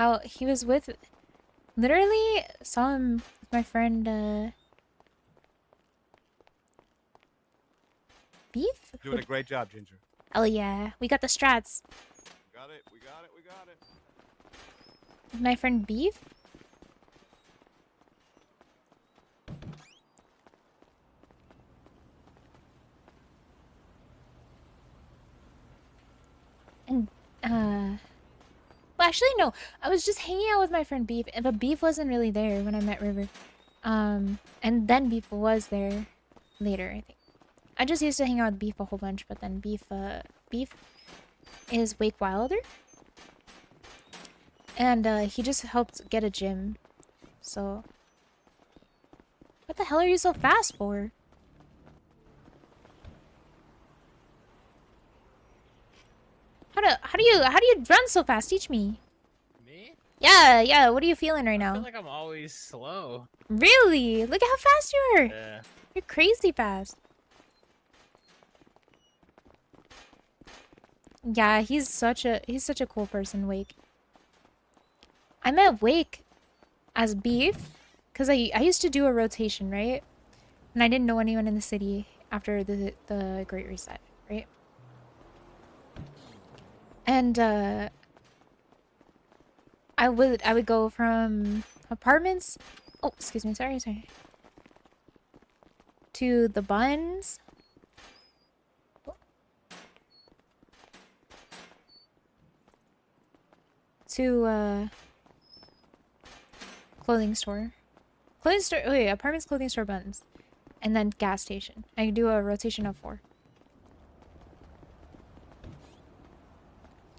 Oh, he was with... Literally saw him with my friend, Beef? Doing a great job, Ginger. Oh yeah, we got the strats. Got it. We got it. We got it. My friend Beef? And, well, actually, no. I was just hanging out with my friend Beef, but Beef wasn't really there when I met River. And then Beef was there later, I think. I just used to hang out with Beef a whole bunch, but then Beef is Wake Wilder. And, he just helped get a gym. So... What the hell are you so fast for? How do you run so fast? Teach me. Me? Yeah, what are you feeling right now? I feel like I'm always slow. Really? Look at how fast you are. Yeah. You're crazy fast. Yeah, he's such a cool person, Wake. I met Wake as Beef because I used to do a rotation, right? And I didn't know anyone in the city after the Great Reset, right? And I would go from apartments. Oh, excuse me. Sorry. To the buns. To clothing store. Wait, apartments, clothing store, buns. And then gas station. I do a rotation of 4.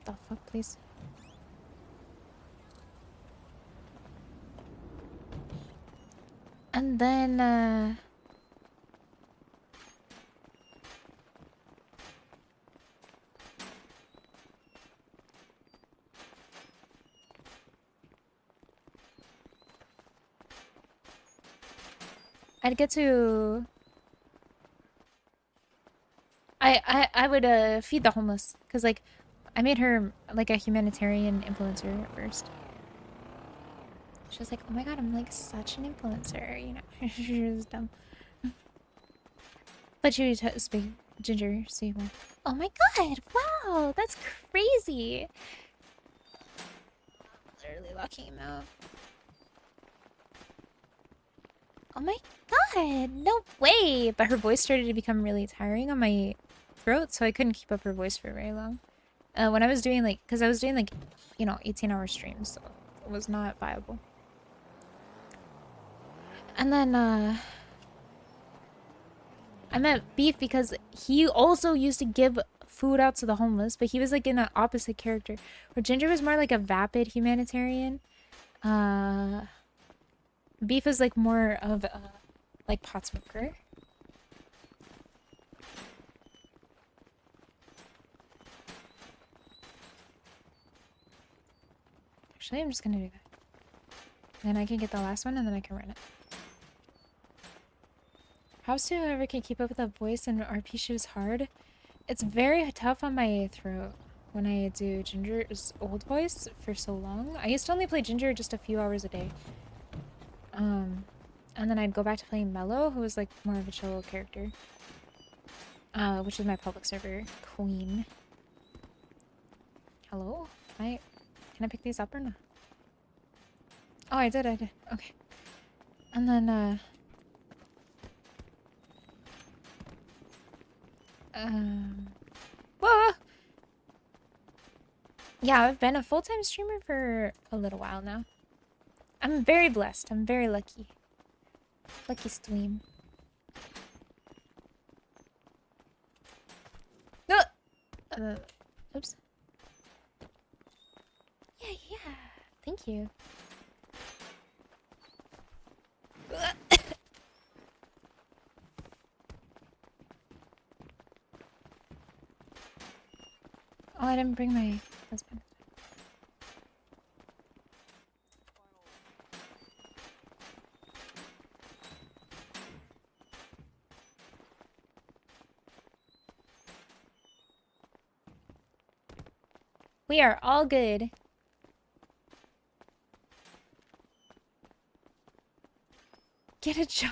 The fuck, please. And then I'd get to I would feed the homeless because like I made her like a humanitarian influencer at first. She was like, "Oh my god, I'm like such an influencer," you know. She was dumb, but she would speak Ginger. See more. Oh my god! Wow, that's crazy. Literally locking him out. Oh my god, no way! But her voice started to become really tiring on my throat, so I couldn't keep up her voice for very long. When I was doing like, because I was doing like, you know, 18-hour streams, so it was not viable. And then, I met Beef because he also used to give food out to the homeless, but he was like in an opposite character, where Ginger was more like a vapid humanitarian. Beef is like more of a, like, pot smoker. Actually, I'm just gonna do that. Then I can get the last one and then I can run it. Props to whoever can keep up with the voice and RP shit is hard. It's very tough on my throat when I do Ginger's old voice for so long. I used to only play Ginger just a few hours a day. And then I'd go back to playing Mello, who was like more of a chill character. Which is my public server queen. Hello? Can I pick these up or no? Oh, I did. Okay. And then, whoa! Yeah, I've been a full-time streamer for a little while now. I'm very blessed. I'm very lucky. Lucky stream. No! Oops. Yeah. Thank you. Oh, I didn't bring my husband. We are all good. Get a job.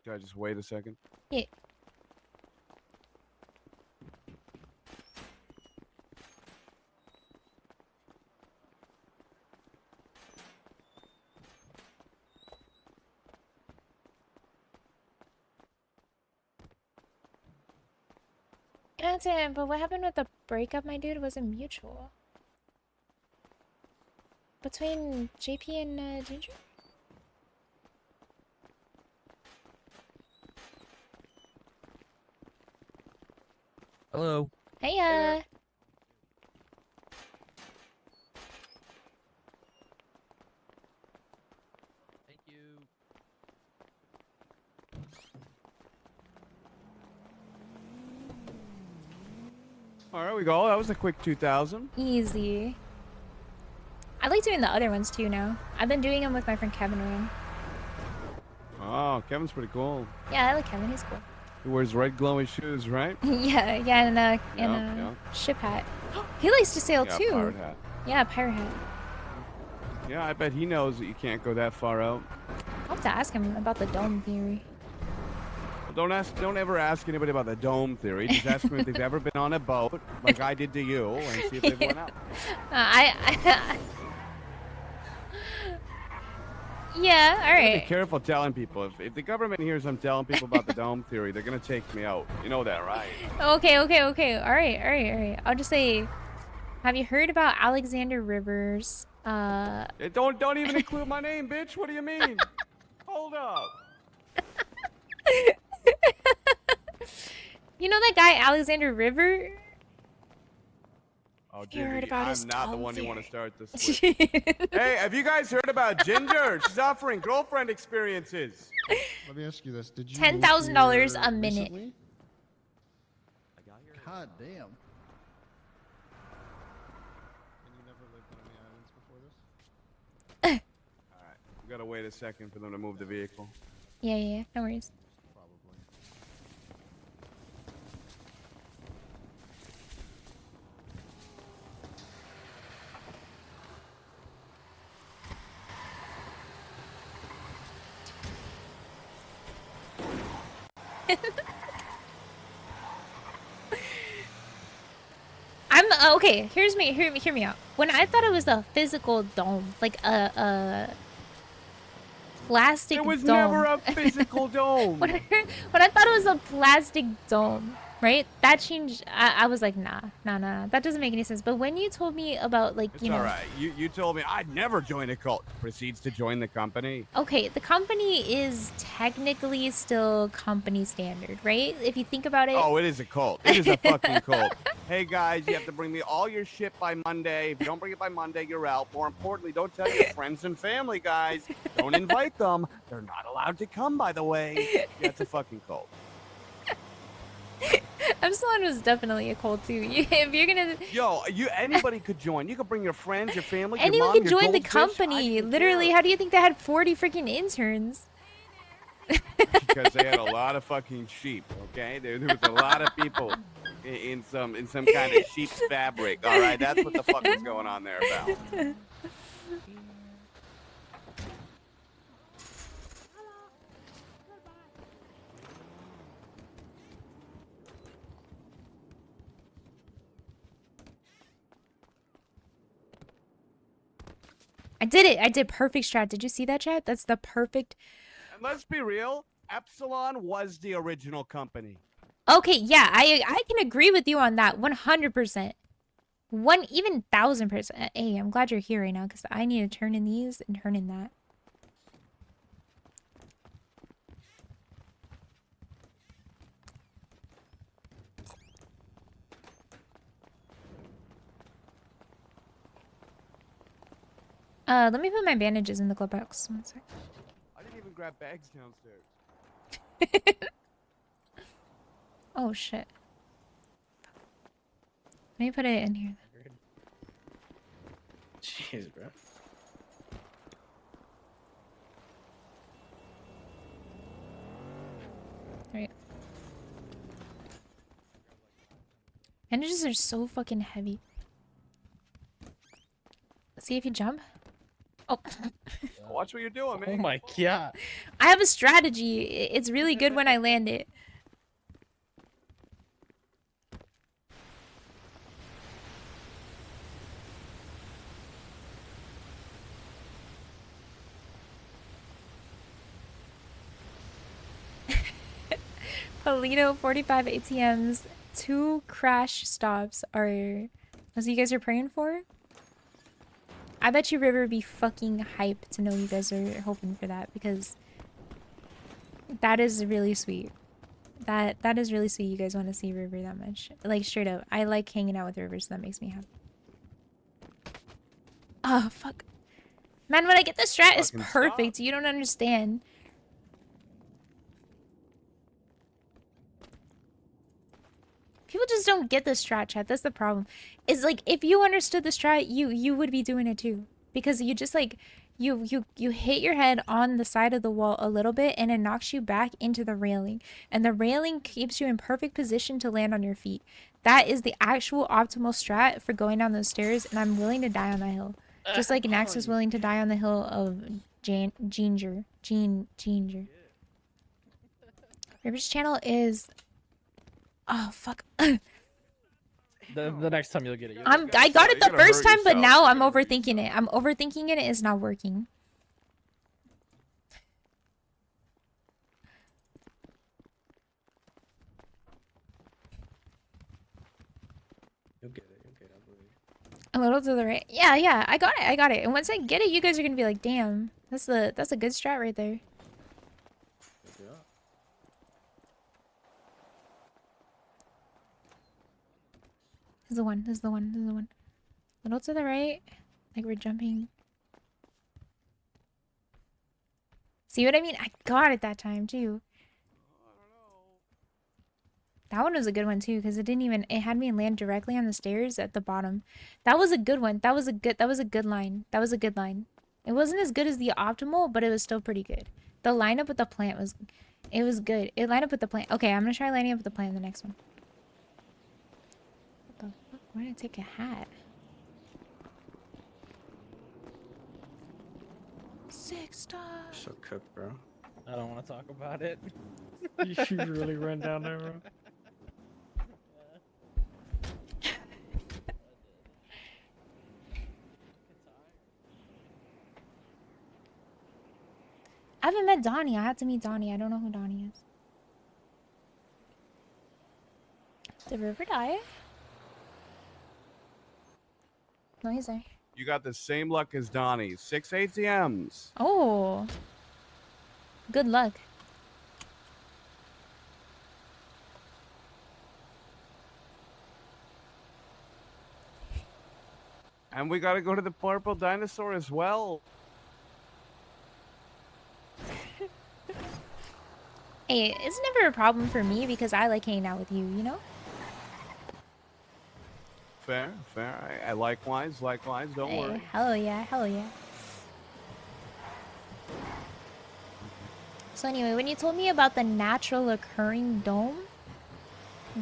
Can I just wait a second? Yeah. That's it, but what happened with the breakup, my dude, wasn't mutual. Between JP and Ginger? Hello. Hey, Thank you. All right, we go. That was a quick 2,000. Easy. I like doing the other ones too now. I've been doing them with my friend Kevin around. Oh, Kevin's pretty cool. Yeah, I like Kevin. He's cool. He wears red glowy shoes, right? yeah, and Yeah. ship hat. He likes to sail Yeah, too. pirate hat. Yeah, pirate hat. Yeah, I bet he knows that you can't go that far out. I'll have to ask him about the dome theory. Well, don't ever ask anybody about the dome theory. Just ask them if they've ever been on a boat, like I did to you, and see if they've went out. Yeah, all right. Be careful telling people. If the government hears I'm telling people about the dome theory, they're gonna take me out. You know that, right? Okay. All right. I'll just say, have you heard about Alexander Rivers? Don't even include my name, bitch. What do you mean? Hold up. You know that guy Alexander River? Oh, You heard Ginger, about his I'm not the dome one you want to theory. start this with. Hey, have you guys heard about Ginger? She's offering girlfriend experiences. Let me ask you this: did you $10,000 move a here minute. recently? God damn! And you never lived on any islands before this? All right, we gotta wait a second for them to move the vehicle. Yeah, no worries. Probably. I'm okay. Hear me out. When I thought it was a physical dome, like a plastic It was dome. never a physical dome. when I thought it was a plastic dome, right? That changed. I was like, nah. That doesn't make any sense. But when you told me about like, It's you know, all right. You told me I'd never join a cult. Proceeds to join the company. okay, the company is technically still company standard, right? If you think about it. Oh, it is a cult. It is a fucking cult. Hey guys, you have to bring me all your shit by Monday. If you don't bring it by Monday, you're out. More importantly, don't tell your friends and family, guys. Don't invite them. They're not allowed to come, by the way. Yeah, it's a fucking cult. Epsilon was definitely a cult too. If you're gonna, Anybody could join. You could bring your friends, your family, your anyone mom, could your join the goldfish. I company. didn't Literally, care. how do you think they had 40 freaking interns? Because they had a lot of fucking sheep. Okay, there was a lot of people in some kind of sheep's fabric. All right, that's what the fuck was going on there about. I did it. I did perfect strat. Did you see that, chat? That's the perfect. And let's be real, Epsilon was the original company. Okay, yeah, I can agree with you on that 100%. Even 1,000%. Hey, I'm glad you're here right now because I need to turn in these and turn in that. Let me put my bandages in the glove box. One sec. I didn't even grab bags downstairs. Oh shit. Let me put it in here. Jeez, bro. Alright. Bandages are so fucking heavy. See if you jump. Oh. Watch what you're doing, man. Oh my god. I have a strategy. It's really good when I land it. Polito 45 ATMs, 2 crash stops are those you guys are praying for? I bet you River be fucking hype to know you guys are hoping for that because that is really sweet. That is really sweet you guys want to see River that much. Like straight up. I like hanging out with River, so that makes me happy. Oh fuck. Man, when I get the strat is Fucking perfect. stop. You don't understand. People just don't get the strat, chat. That's the problem. It's like if you understood the strat, you would be doing it too. Because you just like you hit your head on the side of the wall a little bit and it knocks you back into the railing. And the railing keeps you in perfect position to land on your feet. That is the actual optimal strat for going down those stairs, and I'm willing to die on that hill. Just like Nax is willing to die on the hill of Ginger. River's channel is oh fuck. The next time you'll get it. I got it the gotta first hurt time, but yourself. now You I'm gotta hurt overthinking it. I'm overthinking it. It's not working. You'll get it. You'll get it. I believe. A little to the right. Yeah, yeah. I got it. I got it. And once I get it, you guys are gonna be like, "Damn, that's a good strat right there." Yeah. This is the one. This is the one. This is the one. Little to the right, like we're jumping. See what I mean? I got it that time too. That one was a good one too, because it had me land directly on the stairs at the bottom. That was a good one. That was a good line. That was a good line. It wasn't as good as the optimal, but it was still pretty good. The lineup with the plant was good. It lined up with the plant. Okay, I'm gonna try lining up with the plant in the next one. What the fuck? Why did I take a hat? 6 stars. So cooked, bro. I don't want to talk about it. You really ran down there, bro. I haven't met Donnie. I had to meet Donnie. I don't know who Donnie is. Did River die? No, he's there. You got the same luck as Donnie. 6 ATMs. Oh. Good luck. And we gotta go to the purple dinosaur as well. Hey, it's never a problem for me because I like hanging out with you, you know? Fair, fair. I likewise, don't Hey, worry. hell yeah, hell yeah. So anyway, when you told me about the natural occurring dome,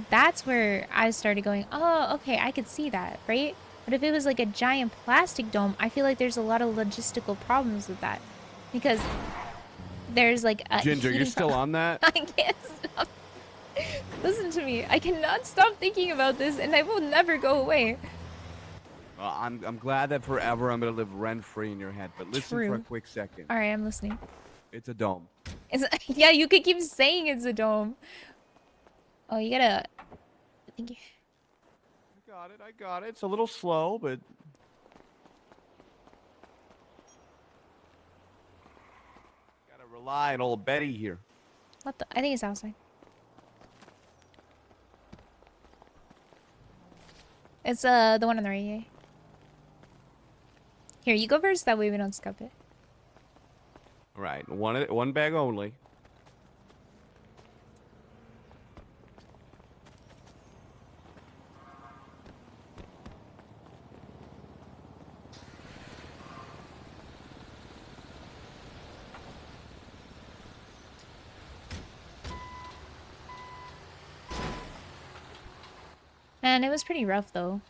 that's where I started going, oh, okay, I could see that, right? But if it was like a giant plastic dome, I feel like there's a lot of logistical problems with that. Because there's like a Ginger, you're heating still on that? I can't stop. Listen to me. I cannot stop thinking about this, and I will never go away. I'm glad that forever I'm gonna live rent-free in your head, but listen for a True. quick second. All right, I'm listening. It's a dome. It's, yeah, you could keep saying it's a dome. Oh, you gotta... Thank you. I got it. It's a little slow, but... Gotta rely on old Betty here. What the? I think it's outside. It's the one on the right, yeah. Here, you go first, that way we don't scup it. Right, one bag only. Man, it was pretty rough, though.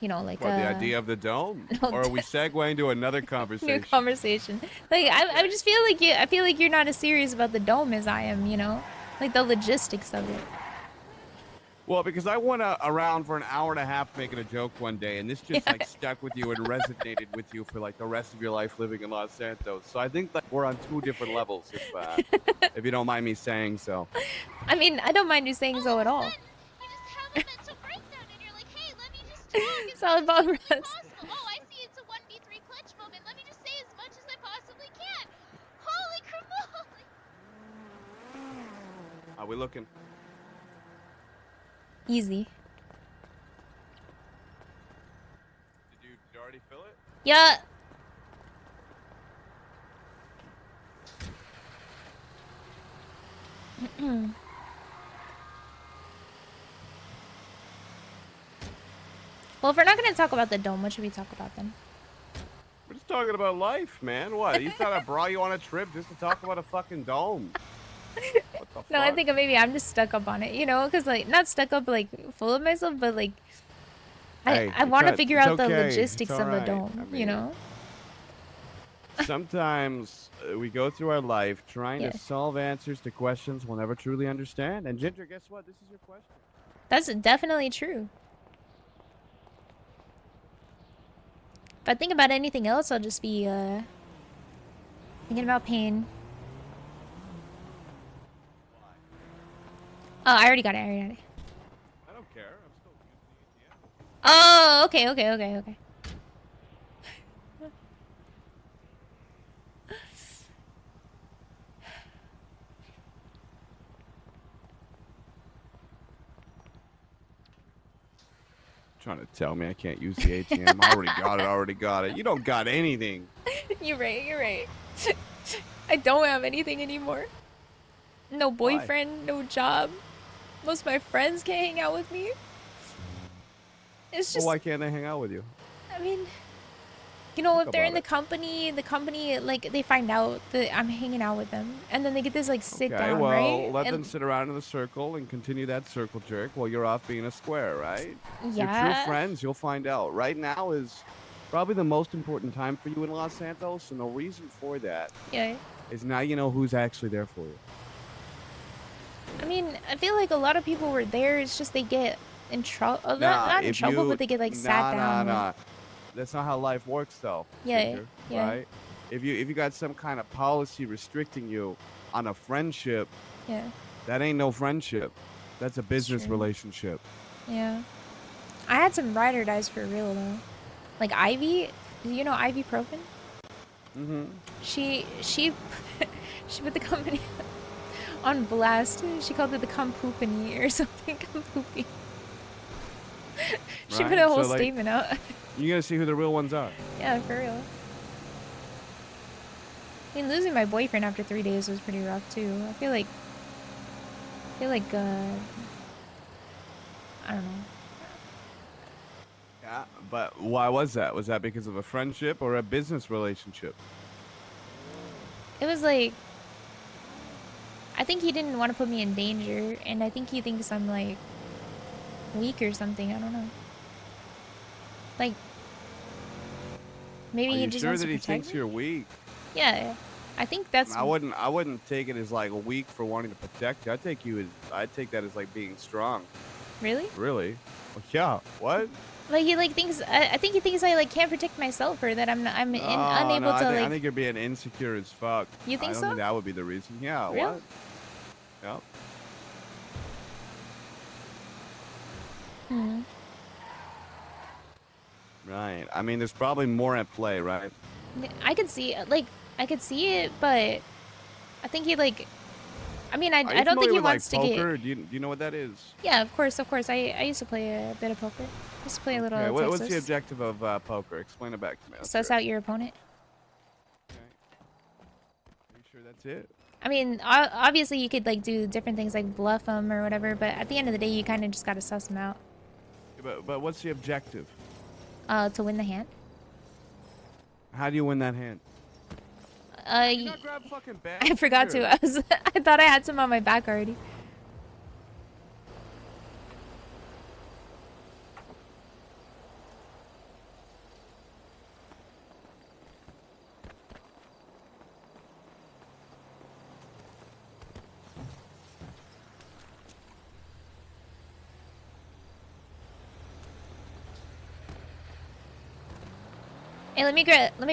you know, like What, the idea of the dome? no, Or are we segueing to another conversation? new conversation. Like I just feel like I feel like you're not as serious about the dome as I am. You know, like the logistics of it. Well, because I went around for an hour and a half making a joke one day, and this just like stuck with you and resonated with you for like the rest of your life living in Los Santos. So I think like we're on two different levels, if you don't mind me saying so. I mean, I don't mind you saying so at all. You just have a mental breakdown and you're like, hey, let me just talk It's all about Russ. possible. Oh, I see it's a 1v3 clutch moment. Let me just say as much as I possibly can. Holy cramoly! Are we looking? Easy. Did you already fill it? Yeah. Well, if we're not going to talk about the dome, what should we talk about then? We're just talking about life, man. What? You thought I brought you on a trip just to talk about a fucking dome? What the No, I fuck? think maybe I'm just stuck up on it, you know, because like not stuck up like full of myself, but like Hey, I want to it's figure out the okay. logistics It's of the alright. dome, I you mean, know. Sometimes we go through our life trying Yeah. to solve answers to questions we'll never truly understand. And Ginger, guess what? This is your question. That's definitely true. If I think about anything else, I'll just be thinking about pain. Oh, I already got it. I already got it. I don't care. I'm still using the ATM. Oh, okay. Trying to tell me I can't use the ATM. I already got it. You don't got anything. You're right. I don't have anything anymore. No boyfriend, no job. Most of my friends can't hang out with me. It's Well, just, why can't they hang out with you? I mean, you know, Think if they're in about the company, like, they find out that I'm hanging out with them, and then they get this, like, sit Okay, down, well, right? let And- them sit around in the circle and continue that circle jerk while you're off being a square, right? Your Yeah. true friends, you'll find out. Right now is probably the most important time for you in Los Santos, and the reason for that Yeah. is now you know who's actually there for you. I mean, I feel like a lot of people were there. It's just they get in trouble. Not in if trouble, you- but they get, like, sat down. Nah. That's not how life works, though. Yeah, Ginger, yeah. Right? If you got some kind of policy restricting you on a friendship, Yeah. that ain't no friendship. That's a business true. relationship. Yeah. I had some ride or dies for real, though. Like, Ivy. Do you know ibuprofen? Mm-hmm. She put the company on blast. She called it the Compoopany or something. Compoopy. She put Right, a whole so, like- statement out. You gotta see who the real ones are. Yeah, for real. I mean, losing my boyfriend after 3 days was pretty rough too. I feel like I don't know. Yeah, but why was that? Was that because of a friendship or a business relationship? It was like, I think he didn't want to put me in danger, and I think he thinks I'm like weak or something. I don't know. Like, maybe Are he you just sure wants that to he protect thinks me. you're weak? Yeah, I think that's. I wouldn't take it as like weak for wanting to protect you. I'd take that as like being strong. Really? Really? Well, yeah. What? Like he like thinks. I think he thinks I like can't protect myself, or that unable No, to I like. think you're being insecure as fuck. You think I don't so? think that would be the reason. Yeah. Real? What? Yep. Hmm. Right. I mean, there's probably more at play, right? I could see it, but I think he like. I mean, Are I you don't think familiar he with, wants like, to get. poker? Do you know what that is? Yeah, of course. I used to play a bit of poker. I used to play a little. Okay, what's the Texas. objective of poker? Explain it back to me. Let's Suss hear it. out your opponent. Okay. Are you sure that's it? I mean, obviously you could like do different things like bluff them or whatever, but at the end of the day, you kind of just gotta suss them out. Yeah, but what's the objective? To win the hand. How do you win that hand? Y- Not grab fucking bag I forgot here. to. I thought I had some on my back already. Hey, let me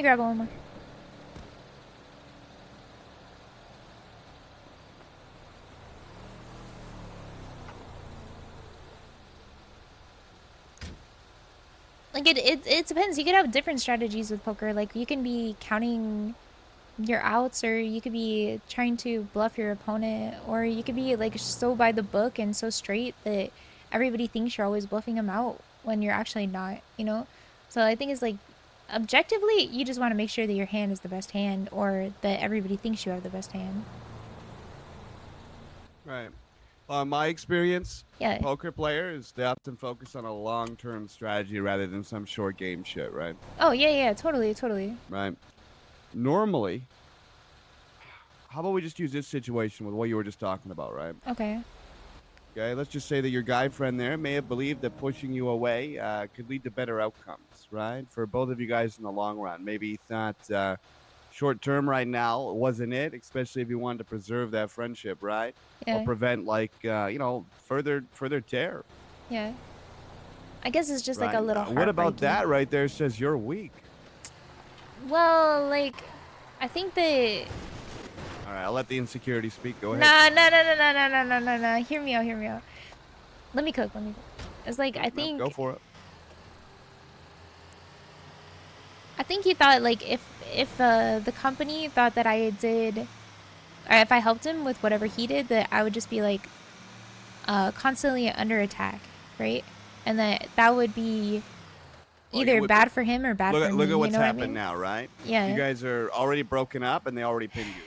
grab one more. Like it depends. You could have different strategies with poker. Like you can be counting your outs, or you could be trying to bluff your opponent, or you could be like so by the book and so straight that everybody thinks you're always bluffing them out when you're actually not, you know? So I think it's like objectively you just want to make sure that your hand is the best hand, or that everybody thinks you have the best hand. Right. My experience, Yeah. poker players, they often focus on a long-term strategy rather than some short game shit, right? Oh, yeah, totally. Right. Normally, how about we just use this situation with what you were just talking about, right? Okay. Okay, let's just say that your guy friend there may have believed that pushing you away could lead to better outcomes, right? For both of you guys in the long run. Maybe he thought short term right now wasn't it, especially if you wanted to preserve that friendship, right? Or Yeah. prevent like further tear, Yeah. I guess it's just like a right? little What about heartbreaking. that right there says you're weak? Well, like, I think that. All right, I'll let the insecurity speak. Go ahead. No. Hear me out. Let me cook. It's like, I No, think. go for it. I think he thought, like, if the company thought that I did, or if I helped him with whatever he did, that I would just be like, constantly under attack, right? And that would be Well, either you would- bad for him or bad for me. Look at what's you know happened what I mean? now, right? Yeah. You guys are already broken up, and they already pinned you.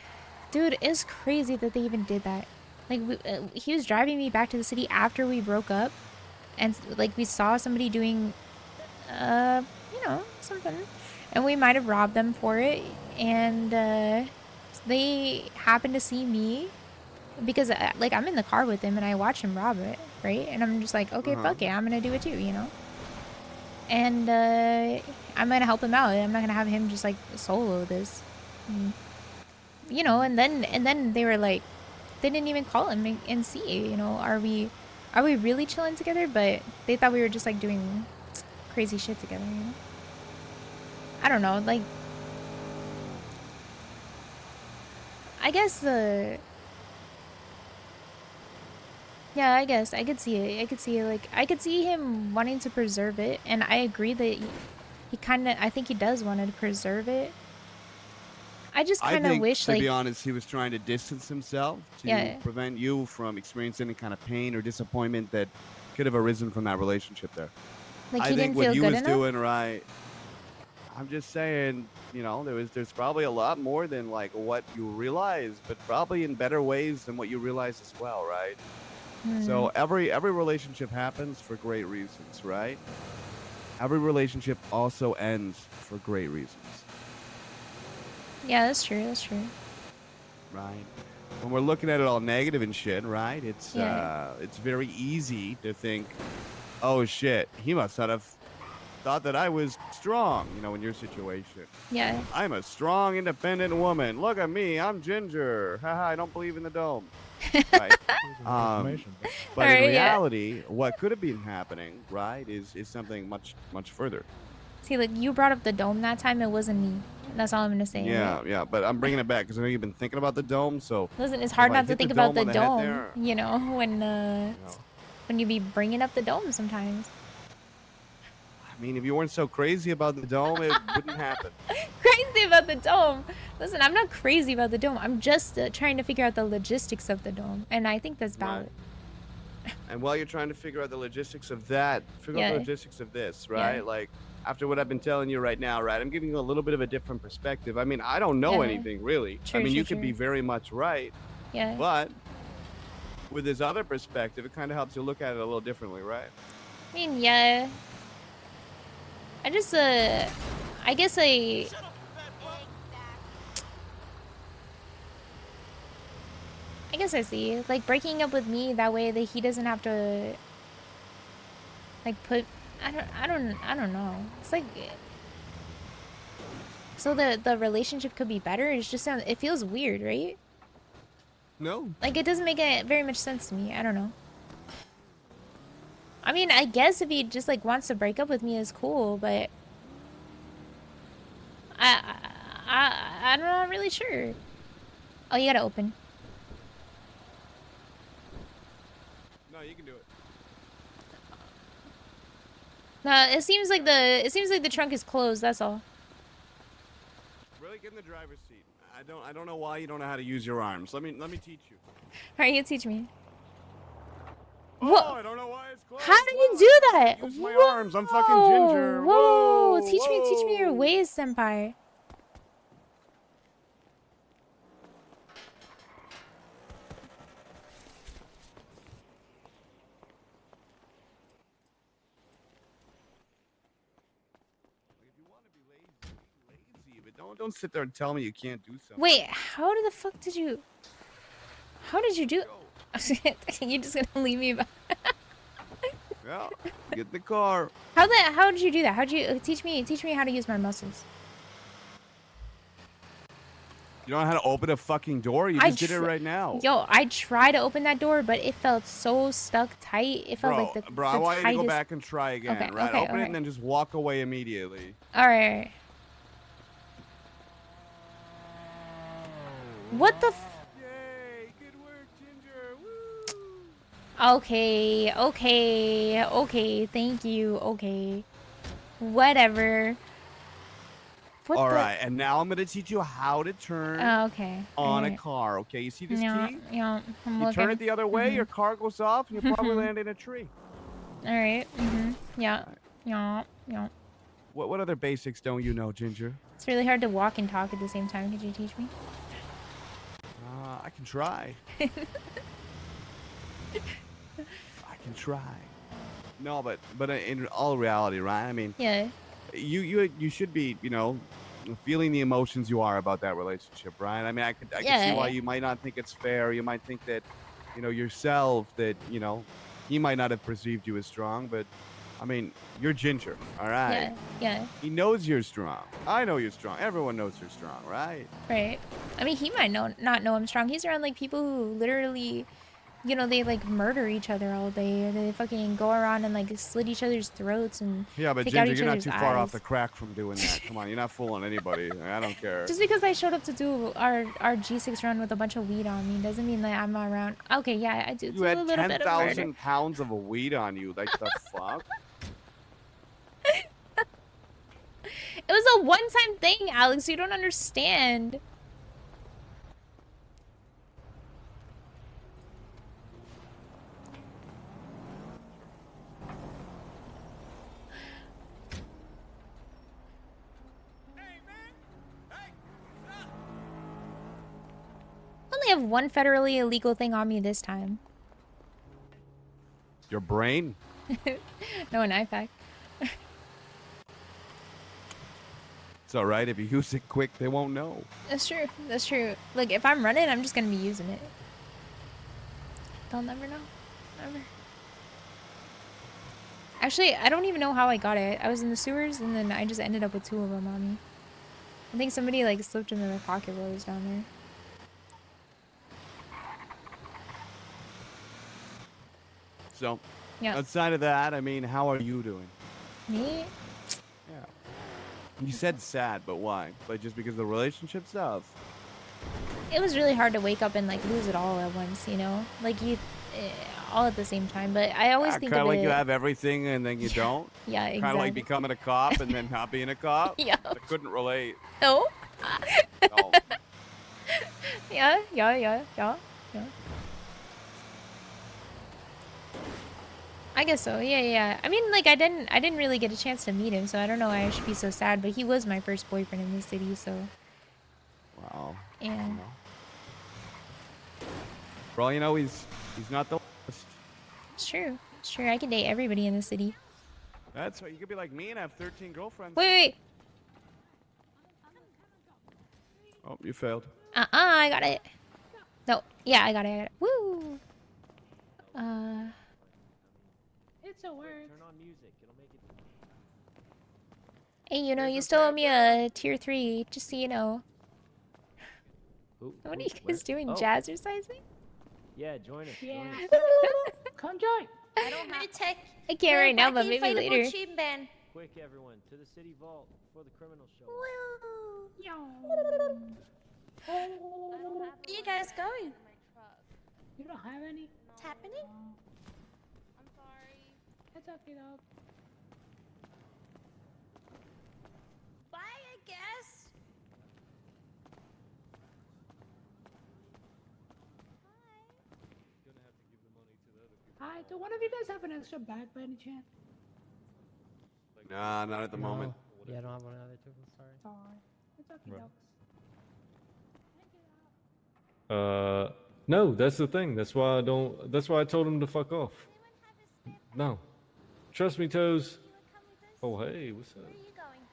Dude, it's crazy that they even did that. Like, he was driving me back to the city after we broke up, and like we saw somebody doing, something, and we might have robbed them for it, and they happened to see me because like I'm in the car with him and I watch him rob it, right? And I'm just like, okay, fuck it, I'm gonna do it too, you know. And I'm gonna help him out. I'm not gonna have him just like solo this. You know, and then they were like, they didn't even call him and see, you know, are we really chilling together? But they thought we were just like doing crazy shit together, you know. I don't know, like, I guess yeah, I guess I could see it. Like, I could see him wanting to preserve it, and I agree that he kind of, I think he does want to preserve it. I just kind of wish, to like, be honest, he was trying to distance himself to Yeah. prevent you from experiencing any kind of pain or disappointment that could have arisen from that relationship there. like I he think didn't what feel he good was enough. doing right. I'm just saying, you know, there's probably a lot more than like what you realize, but probably in better ways than what you realize as well, right? So every relationship happens for great reasons, right? Every relationship also ends for great reasons. Yeah, that's true. Right. When we're looking at it all negative and shit, right? It's Yeah. it's very easy to think, oh shit, he must not have thought that I was strong, you know, in your situation. Yeah. I'm a strong, independent woman. Look at me, I'm Ginger. Haha, I don't believe in the dome. Right. Information. But in Alright, yeah. reality, what could have been happening, right, is something much further. See, like, you brought up the dome that time. It wasn't me. That's all I'm gonna say. Yeah, right? yeah. But I'm bringing it back because I know you've been thinking about the dome. So Listen, it's if hard I not to hit the think about the on the head dome. there, You know, you know, when you be bringing up the dome sometimes. I mean, if you weren't so crazy about the dome, it wouldn't happen. Crazy about the dome. Listen, I'm not crazy about the dome. I'm just trying to figure out the logistics of the dome, and I think that's valid. Right. And while you're trying to figure out the logistics of that, figure out Yeah. the logistics of this, right? Yeah. Like after what I've been telling you right now, right? I'm giving you a little bit of a different perspective. I mean, I don't know Yeah. anything really. True, I mean, true, you could be true. very much right, Yeah. but with this other perspective, it kind of helps you look at it a little differently, right? I mean, yeah. I just I guess I see. Like, breaking up with me that way that he doesn't have to like put I don't know. It's like, so the relationship could be better. It just sounds, it feels weird, right? No. Like, it doesn't make very much sense to me. I don't know. I mean, I guess if he just like wants to break up with me is cool, but I'm not really sure. Oh, you gotta open. No, you can do it. No, it seems like the trunk is closed. That's all. Really, get in the driver's seat. I don't know why you don't know how to use your arms. Let me teach you. All right, you teach me. Oh, What? I don't know why it's closed. How do you Whoa, do I that? use my arms. I'm fucking Ginger. Whoa! Whoa! Teach me your whoa. ways, senpai. If you want to be lazy, but don't sit there and tell me you can't do something. Wait, how the fuck did you? How did you do? You're just gonna leave me? Yeah, get in the car. How did you do that? How did you teach me how to use my muscles? You don't know how to open a fucking door? You just did it right now. Yo, I tried to open that door, but it felt so stuck tight. It felt like the I want you to go tightest- back and try again. Okay, right? okay, Open it alright. and then just walk away immediately. All right. What the? Yay! Good work, Ginger. Woo! Okay. Thank you. Okay. Whatever. What All the? right, and now I'm gonna teach you how to turn Oh, okay. on a alright. car. Okay, you see this Yeah, key? yeah. I'm You looking. turn it the other way, your car goes off, and you'll probably land in a tree. All right. Yeah. Yeah. Yeah. What other basics don't you know, Ginger? It's really hard to walk and talk at the same time. Could you teach me? I can try. I can try. No, but in all reality, right? I mean, Yeah. you should be, feeling the emotions you are about that relationship, right? I mean, I could see why Yeah. you might not think it's fair. You might think that, yourself that, he might not have perceived you as strong, but I mean, you're Ginger, all right? Yeah. He knows you're strong. I know you're strong. Everyone knows you're strong, right? Right. I mean, he might not know I'm strong. He's around like people who literally, they like murder each other all day. Or they fucking go around and like slit each other's throats and Yeah, but pick out Ginger, each you're not other's too far off eyes. the crack from doing that. Come on, you're not fooling anybody. I don't care. Just because I showed up to do our G6 run with a bunch of weed on me doesn't mean that I'm around. Okay, yeah, I do. You do had a little bit of murder. 10,000 pounds of weed on you. Like the fuck? It was a one-time thing, Alex. You don't understand. I only have one federally illegal thing on me this time. Your brain? No, an iPad. It's all right. If you use it quick, they won't know. That's true. That's true. Like, if I'm running, I'm just gonna be using it. They'll never know. Never. Actually, I don't even know how I got it. I was in the sewers, and then I just ended up with 2 of them on me. I think somebody, like, slipped them in my pocket while I was down there. So, Yeah. outside of that, I mean, how are you doing? Me? Yeah. You said sad, but why? Like, just because of the relationship stuff? It was really hard to wake up and, like, lose it all at once, Like, all at the same time. But I always think Kind of of like it... you have everything and then you don't? Yeah, exactly. Kind of like becoming a cop and then not being a cop? Yeah. I couldn't relate. No? No. Yeah. I guess so. Yeah. I mean, like, I didn't really get a chance to meet him, so I don't know why I should be so sad. But he was my first boyfriend in the city, so. Wow. Yeah. For all you know, he's not the last. It's true. It's true. I can date everybody in the city. That's right. You could be like me and have 13 girlfriends. Wait. Oh, you failed. I got it. No. Yeah, I got it. Woo. It's a word. Turn on music. It'll make it. Hey, you still owe me a tier 3, just so you know. What are you guys doing? Jazzercising? Yeah, join us. Yeah. Join us. Come join. I don't have I can't right now, but maybe later. Cheap man. Quick, everyone, to the city vault before the criminals show up. I don't have Where you one guys in going? my truck. You don't have any? What's happening? I'm sorry. It's okay though. Bye, I guess. Gonna have to give the money to the other people. Hi, do one of you guys have an extra bag by any chance? Nah, not at the moment. Yeah, I don't have one either too. Sorry. Sorry. It's okay, Right. dogs. Thank you, though. No, that's the thing. That's why I don't. That's why I told him to fuck off. Anyone have a spare pack? No, trust me, Toes. You would come with us? Oh hey, what's up? Where are you going?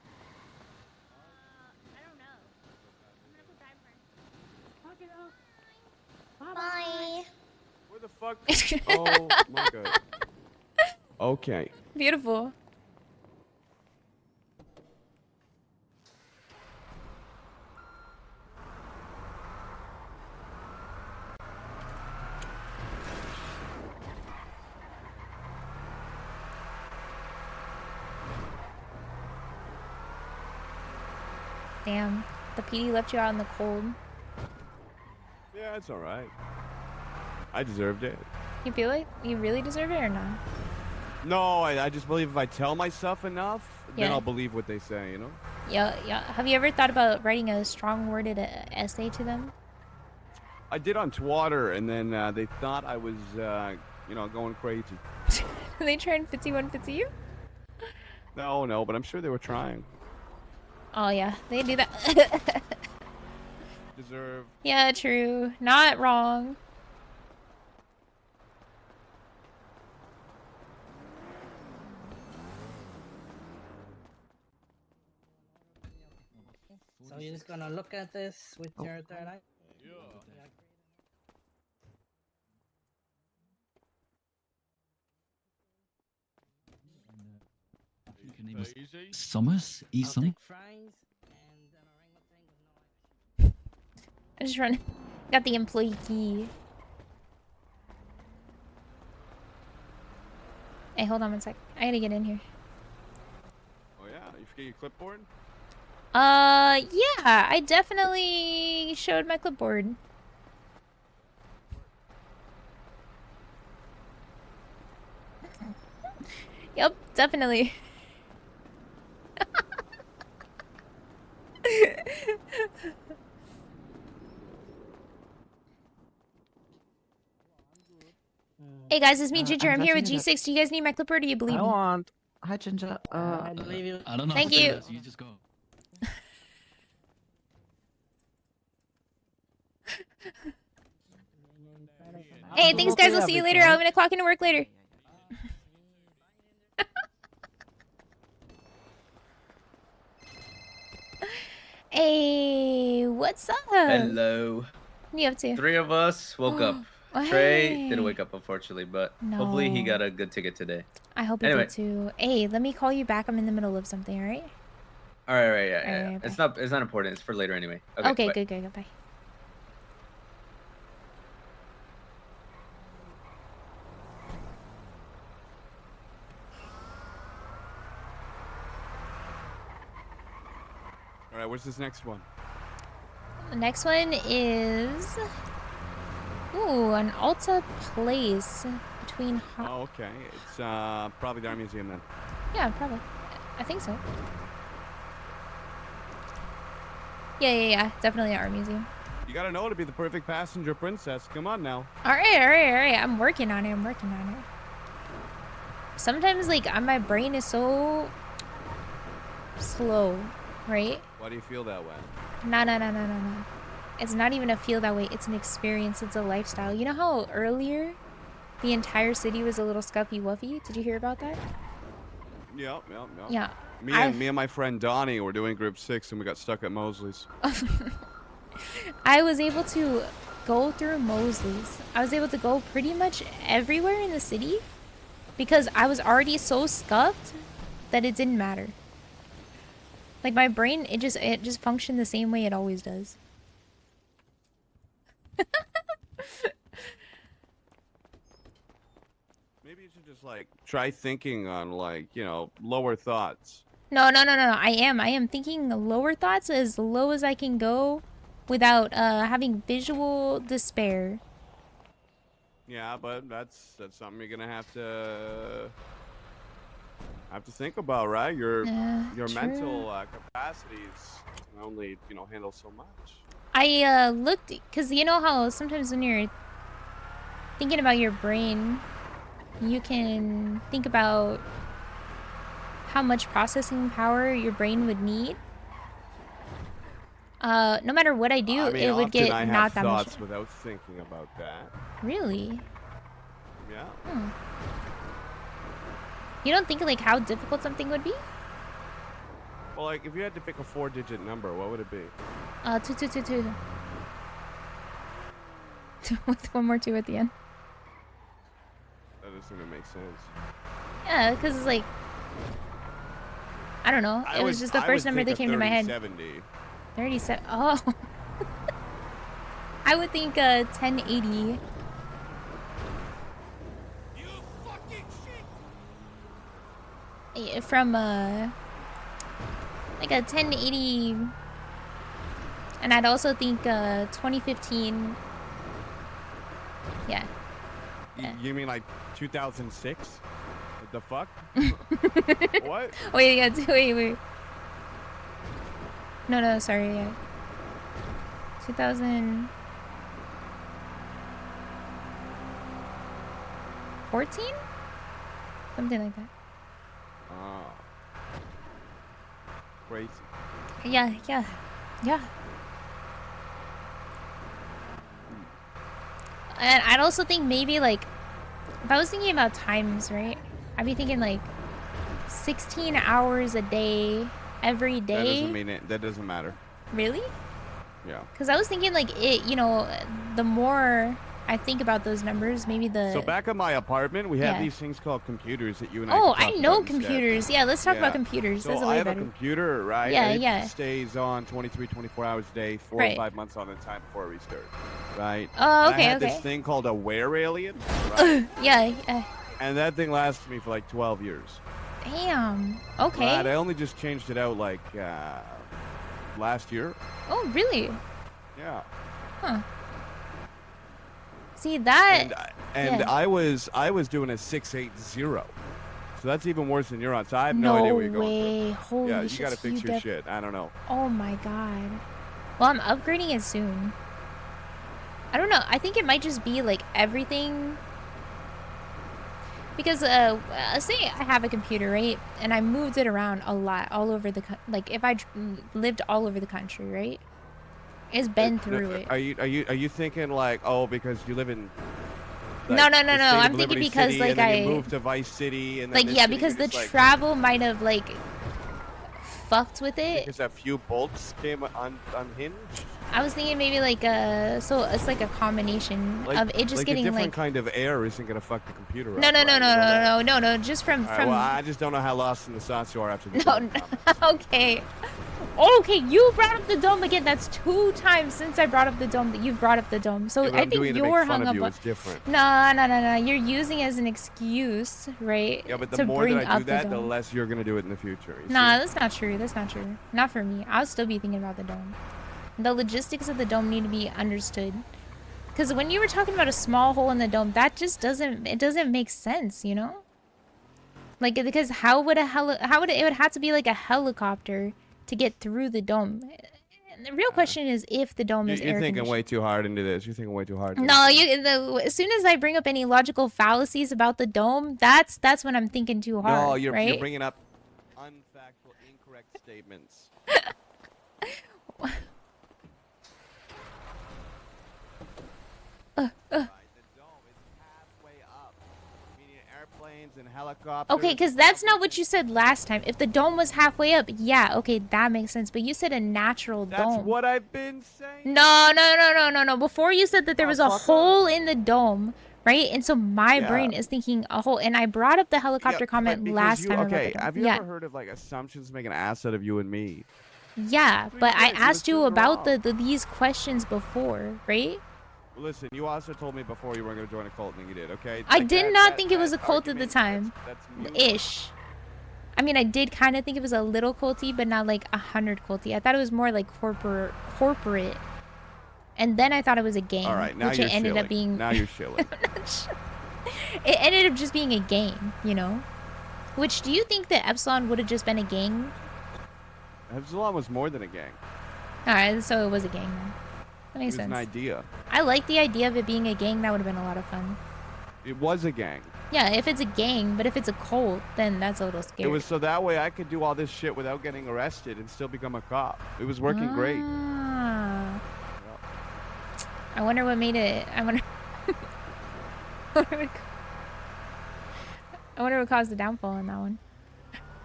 I don't know. I'm gonna go drive her. Okay, though. Bye. Where the fuck? Oh my god. Okay. Beautiful. Damn, the PD left you out in the cold. Yeah, it's all right. I deserved it. You feel like you really deserve it or not? No, I just believe if I tell myself enough, then Yeah. I'll believe what they say, you know? Yeah, yeah. Have you ever thought about writing a strong-worded essay to them? I did on Twitter, and then they thought I was, going crazy. They try and fitsy one fitsy you? No, but I'm sure they were trying. Oh yeah, they do that. Deserve. Yeah, true. Not wrong. So you're just gonna look at this with your third eye? Your name was Easy. Summers? I'll Eason? take fries and an orangutan with no eye. I just run. Got the employee key. Hey, hold on one sec. I gotta get in here. Oh yeah, you forget your clipboard? Yeah, I definitely showed my clipboard. Yep, definitely. Hey guys, it's me, Ginger. I'm here with G6. Do you guys need my clipboard or do you believe me? Hi, Ginger. I believe you. I don't know. Thank how to do you. this, You just go. Hey, thanks guys. I'll see you later. I'm gonna clock into work later. Hey, what's up? Hello. What are you up to? 3 of us woke up. Oh, Trey hey. didn't wake up, unfortunately, but hopefully he No. got a good ticket today. I hope you Anyway. do too. Hey, let me call you back. I'm in the middle of something, alright? All right, yeah, yeah. Alright, It's not important. It's for later anyway. Okay, bye. good, bye. All right, what's this next one? The next one is... Ooh, an Alta Place between... Oh, okay. It's probably the Art Museum then. Yeah, probably. I think so. Yeah. Definitely an art museum. You gotta know to be the perfect passenger princess. Come on now. Alright. I'm working on it. Sometimes, like, my brain is so slow, right? Why do you feel that way? No. It's not even a feel that way. It's an experience. It's a lifestyle. You know how earlier the entire city was a little scuffy wuffy? Did you hear about that? Yep. Yeah. Me and my friend Donnie were doing group 6 and we got stuck at Mosley's. I was able to go through Mosley's. I was able to go pretty much everywhere in the city because I was already so scuffed that it didn't matter. Like my brain, it just functioned the same way it always does. Maybe you should just like try thinking on like, you know, lower thoughts. No. I am thinking lower thoughts as low as I can go without having visual despair. Yeah, but that's something you're gonna have to think about, right? Your True. mental capacities can only, you know, handle so much. I looked, because you know how sometimes when you're thinking about your brain, you can think about how much processing power your brain would need. No matter what I do, I mean, it would often get I have not that much. thoughts without thinking about that. Really? Yeah. You don't think like how difficult something would be? Well, like if you had to pick a 4-digit number, what would it be? 2222. With one more 2 at the end. That doesn't even make sense. Yeah, because it's like, I don't know. It was just the first number that came to my head. 3070. 37. Oh. I would think 1080. You fucking shit. From like a 1080, and I'd also think 2015. Yeah. You mean like 2006? What the fuck? What? Wait, yeah, wait. No, sorry, yeah. 2014? Something like that. Oh. Crazy. Yeah. And I'd also think maybe like, if I was thinking about times, right? I'd be thinking like 16 hours a day, every day. That doesn't mean it. That doesn't matter. Really? Yeah. Because I was thinking like the more I think about those numbers, maybe the... So back at my apartment, we have Yeah. these things called computers that you and I Oh, can I talk know about instead. computers. Yeah, let's talk about Yeah. computers. So That's I way have better. a computer, right? Yeah, and yeah. It stays on 23, 24 hours a day, 4 Right. or 5 months on the time before it restarts, right? Oh, And okay, I had okay. this thing called a wear alien, right? Yeah. And that thing lasted me for like 12 years. Damn. Okay. Right? I only just changed it out like last year. Oh, really? Yeah. Huh. See that? And yeah. I was doing a 680. So that's even worse than you're on. So I have no idea what you're going through. Holy Yeah, you shit. gotta fix your shit. I don't know. Oh my god. Well, I'm upgrading it soon. I don't know. I think it might just be like everything. Because say I have a computer, right? And I moved it around a lot, all over the like if I lived all over the country, right? It's been through it. Are you thinking like, oh, because you live in No. the state I'm of thinking Liberty because City, like and then I you moved to Vice City, and then like this yeah, city, because you're the just like, travel might have like fucked with it. because a few bolts came unhinged. I was thinking maybe like so it's like a combination Like, of it just like getting a different like kind of air isn't gonna fuck the computer no, up. Right? no, just from All right, well, I just don't know how lost in the sauce you are after the no. Okay, you brought up the dome again. That's 2 times since I brought up the dome that you've brought up the dome. So Yeah, but I I'm doing think it to make you're fun hung of up you. on It's different. no. You're using it as an excuse, right? Yeah, but the to more bring that I do up that, the the dome. less you're gonna do it in the future. You Nah, see? that's not true. That's not true. Not for me. I'll still be thinking about the dome. The logistics of the dome need to be understood. Because when you were talking about a small hole in the dome, that just doesn't make sense, you know? Like, because how would it would have to be like a helicopter to get through the dome. And the real question is if the dome is air You're thinking conditioned. way too hard into this. You're thinking way too hard. into No, this. as soon as I bring up any logical fallacies about the dome, that's when I'm thinking too hard. No, you're right? bringing up unfactual, incorrect statements. Airplanes and helicopters. Okay, because that's not what you said last time. If the dome was halfway up, yeah, okay, that makes sense. But you said a natural dome. That's what I've been saying. No. Before you said that there was a hole in the dome, right? And so my brain is thinking a hole. And I brought up the helicopter comment last time. Okay, about the dome. have you ever heard of like assumptions make an ass out of you and me? Yeah, but I you asked you assumed about wrong. these questions before, right? Listen, you also told me before you weren't going to join a cult, and you did. Okay. I Like did not think it was a cult at the argument, time. That's mute. Ish. I mean, I did kind of think it was a little culty, but not like 100 culty. I thought it was more like corporate. And then I thought it was a gang, All right, now which you're it ended up shilling. being. Now you're shilling. It ended up just being a gang, you know? Which, do you think that Epsilon would have just been a gang? Epsilon was more than a gang. Alright, so it was a gang then. That It makes was an sense. idea. I like the idea of it being a gang. That would have been a lot of fun. It was a gang. Yeah, if it's a gang, but if it's a cult, then that's a little scary. It was so that way I could do all this shit without getting arrested and still become a cop. It was working great. Ah. I wonder what made it. I wonder. I wonder what caused the downfall in that one.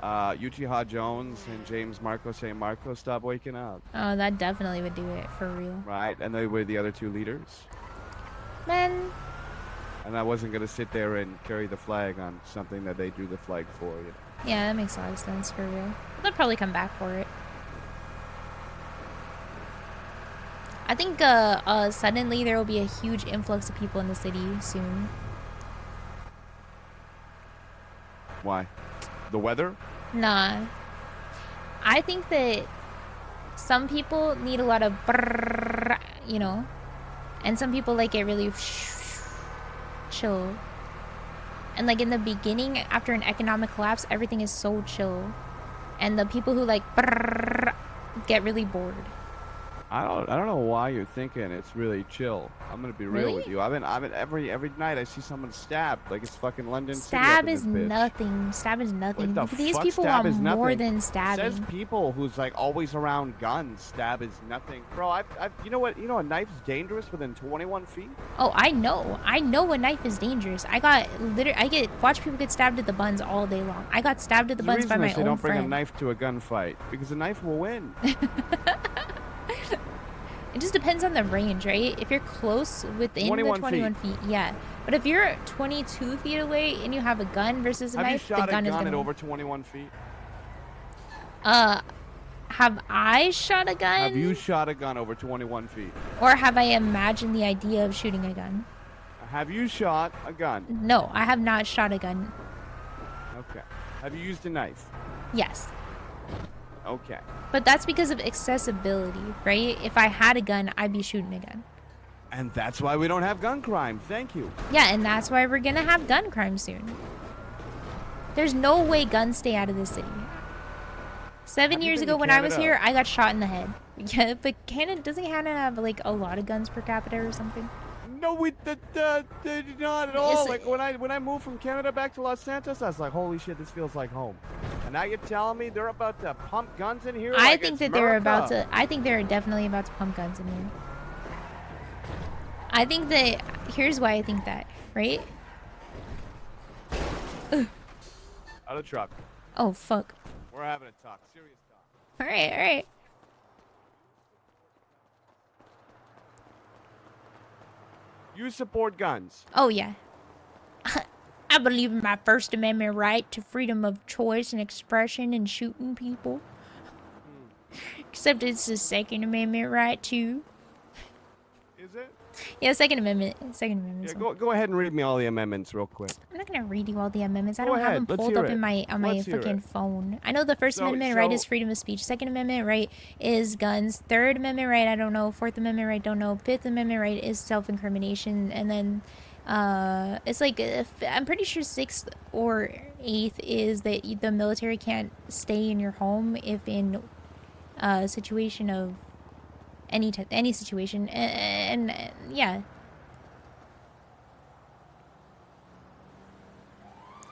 Uchiha Jones and James Marco St. Marco stopped waking up. Oh, that definitely would do it for real. Right, and they were the other two leaders. Man, And I wasn't gonna sit there and carry the flag on something that they drew the flag for. You know? yeah, that makes a lot of sense for real. They'll probably come back for it. I think suddenly there will be a huge influx of people in the city soon. Why? The weather? Nah. I think that some people need a lot of brrrr, you know, and some people like it really chill. And like in the beginning, after an economic collapse, everything is so chill. And the people who like brrrr get really bored. I don't know why you're thinking it's really chill. I'm gonna be real Really? with you. I've been every night I see someone stabbed like it's fucking London City up Stab in is this bitch. nothing. Stab is nothing. What the These fuck? people Stab want is more nothing. than It stabbing. says people who's like always around guns. Stab is nothing, bro. I've you know what? You know a knife's dangerous within 21 feet. Oh, I know. I know a knife is dangerous. I watch people get stabbed at the buns all day long. I got stabbed at the There's buns a by reason I my say own don't bring a friend. knife to a gunfight because a knife will win. It just depends on the range, right? If you're close within 21 the 21 feet, yeah. But if you're 22 feet away and you have a gun versus a Have you knife, the shot a gun is gun gonna at win. over 21 feet? Have I shot a gun? Have you shot a gun over 21 feet? Or have I imagined the idea of shooting a gun? Have you shot a gun? No, I have not shot a gun. Okay. Have you used a knife? Yes. Okay. But that's because of accessibility, right? If I had a gun, I'd be shooting a gun. And that's why we don't have gun crime. Thank you. Yeah, and that's why we're gonna have gun crime soon. There's no way guns stay out of the city. 7 Have you years been ago to when I was Canada? here, I got shot in the head. Yeah, but doesn't Canada have like a lot of guns per capita or something? No, we did not at all. It's- Like when I moved from Canada back to Los Santos, I was like, holy shit, this feels like home. And now you're telling me they're about to pump guns in here? I like think it's that they're about America? to. I think they're definitely about to pump guns in here. I think that. Here's why I think that. Right? Out of the truck. Oh fuck. We're having a talk. Serious talk. All right, all right. You support guns. Oh yeah. I believe in my First Amendment right to freedom of choice and expression and shooting people. Except it's the Second Amendment right too. Is it? Yeah, Second Amendment. Second Amendment. Yeah, go ahead and read me all the amendments real quick. I'm not gonna read you all the amendments. I Go don't have ahead, them let's pulled hear up in it. my on my Let's hear fucking it. phone. I know the First Amendment right is freedom of speech. Second Amendment right is guns. Third Amendment right, I don't know. Fourth Amendment right, don't know. Fifth Amendment right is self-incrimination, and then it's like I'm pretty sure sixth or eighth is that the military can't stay in your home if in a situation of any situation, and yeah.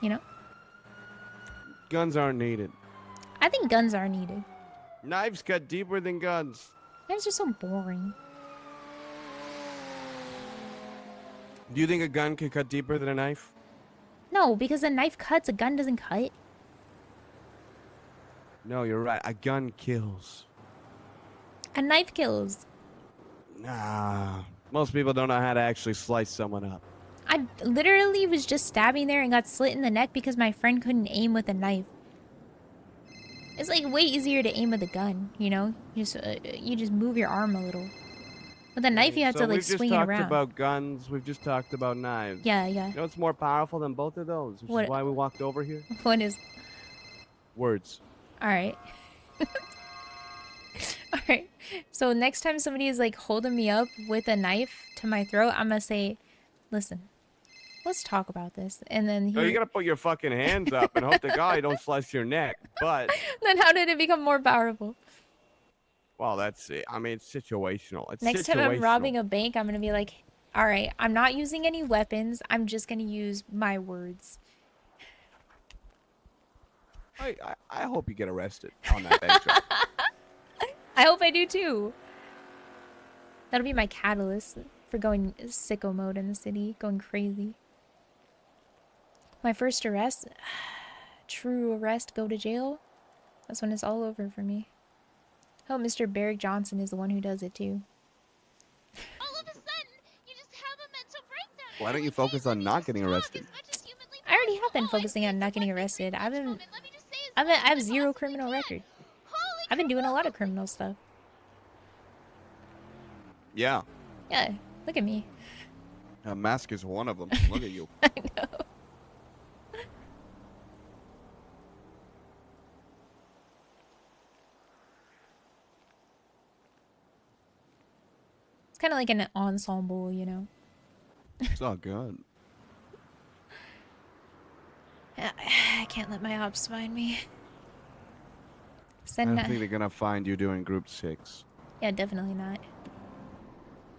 You know? Guns aren't needed. I think guns are needed. Knives cut deeper than guns. Knives are so boring. Do you think a gun could cut deeper than a knife? No, because a knife cuts, a gun doesn't cut. No, you're right. A gun kills. A knife kills. Nah. Most people don't know how to actually slice someone up. I literally was just stabbing there and got slit in the neck because my friend couldn't aim with a knife. It's like way easier to aim with a gun, you know? You just move your arm a little. With a knife, you have So to like we've just swing it talked around. about guns. We've just talked about knives. Yeah, yeah. You know what's more powerful than both of those? Which What? is why we walked over here. What is? Words. All right. All right. So next time somebody is like holding me up with a knife to my throat, I'm gonna say, "Listen, let's talk about this." And then No, you he. gotta put your fucking hands up and hope to God you don't slice your neck. But Then how did it become more powerful? well, that's it. I mean, it's situational. It's Next time I'm situational. robbing a bank, I'm gonna be like, "All right, I'm not using any weapons. I'm just gonna use my words." I hope you get arrested on that bank job. I hope I do too. That'll be my catalyst for going sicko mode in the city, going crazy. My first arrest, true arrest, go to jail. That's when it's all over for me. Oh, Mr. Barrick Johnson is the one who does it too. All of a sudden, you just have a mental breakdown. Why don't you focus on not getting arrested? I already have been focusing on not getting arrested. I have zero criminal record. I've been doing a lot of criminal stuff. Yeah. Yeah, look at me. A mask is one of them. Look at you. I know. It's kind of like an ensemble, you know. It's all good. I can't let my ops find me. I Send don't think they're gonna find you doing group 6. Yeah, definitely not.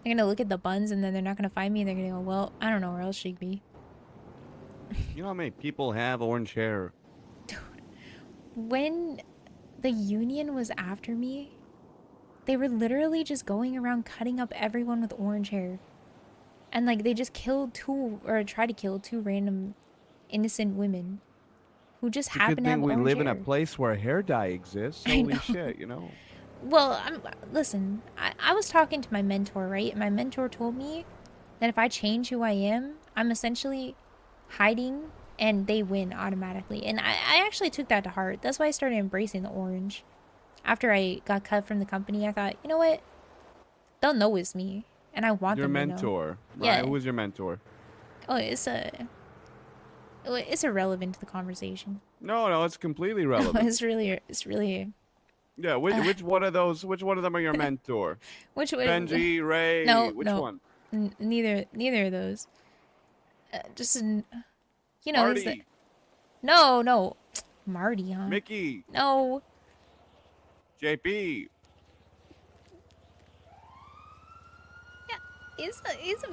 They're gonna look at the buns and then they're not gonna find me. They're gonna go, well, I don't know where else she'd be. You know how many people have orange hair? When the union was after me, they were literally just going around cutting up everyone with orange hair. And like they just killed two, or tried to kill two random innocent women who just It's a happen good to have thing we orange live hair. in a place where hair dye exists. I Holy know. shit, you know. Well, listen, I was talking to my mentor, right? My mentor told me that if I change who I am, I'm essentially hiding and they win automatically. And I actually took that to heart. That's why I started embracing the orange. After I got cut from the company, I thought, you know what? They'll know it's me. And I want Your them to know. mentor, right? Yeah. Who was your mentor? Oh, it's irrelevant to the conversation. No, it's completely relevant. it's really. Yeah, which one of them are your mentor? Which one? Benji, Ray, No, which no. one? Neither of those. Just you know, Marty. he's the. No. Marty, huh? Mickey. No. JP. He's a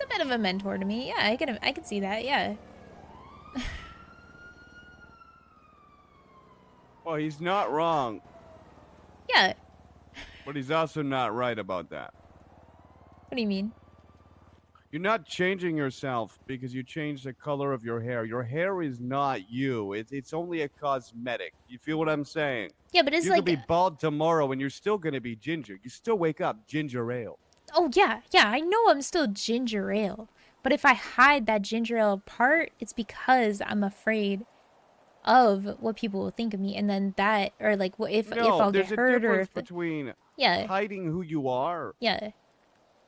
bit of a mentor to me. Yeah, I can see that. Yeah. Well, he's not wrong, Yeah. but he's also not right about that. What do you mean? You're not changing yourself because you changed the color of your hair. Your hair is not you. It's only a cosmetic. You feel what I'm saying? Yeah, but it's you like. could be bald tomorrow and you're still gonna be ginger. You still wake up ginger ale. Oh yeah. I know I'm still ginger ale, but if I hide that ginger ale part, it's because I'm afraid of what people will think of me, and then that, or like, what if I'll get hurt, or if between yeah, hiding who you are yeah,